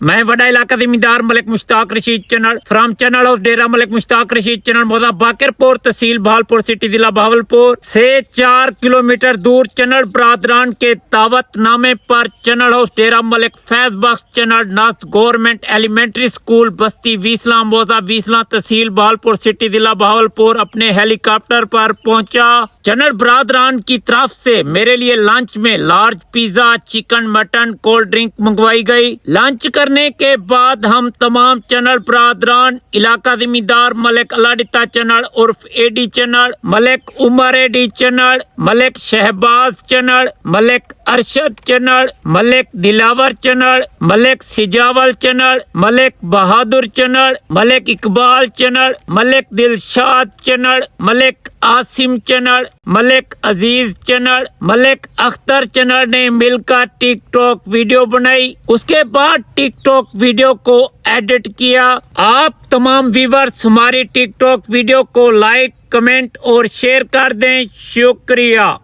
मैं वडा इलाका जिम्मेदार मलिक मुश्ताक रशीद चनल फ्रॉम चनल हाउस डेरा मलिक मुश्ताक रशीद चनल मोदा बाकरपुर तहसील भावलपुर सिटी जिला भावलपुर से 4 किलोमीटर दूर चनल बरादरान के दावत नामे पर चनल हाउस डेरा मलिक फैज बख्श चनल नास गवर्नमेंट एलिमेंट्री स्कूल बस्ती वीसला मोजा वीसला तहसील भावलपुर सिटी जिला भावलपुर अपने हेलीकॉप्टर पर पहुंचा। चनल बरादरान की तरफ से मेरे लिए लंच में large pizza chicken mutton cold drink मंगवाई गई। लंच करने के बाद हम तमाम चनल बरादरान इलाका जिम्मेदार मलिक अलाडिता चनल उर्फ एडी चनल मलिक उमर एडी चनल मलिक शहबाज चनल मलिक अरशद चनल मलिक दिलावर चनल मलिक सिजावल चनल मलिक बहादुर चनल मलिक इकबाल चनल मलिक दिलशाद चनल मलिक आसिम चनल मलिक अजीज चनल मलिक अख्तर चनल ने मिलकर टिकटॉक वीडियो बनाई। उसके बाद टिकटॉक वीडियो को एडिट किया। आप तमाम व्यूअर्स हमारी टिकटॉक वीडियो को लाइक कमेंट और शेयर कर दें। शुक्रिया।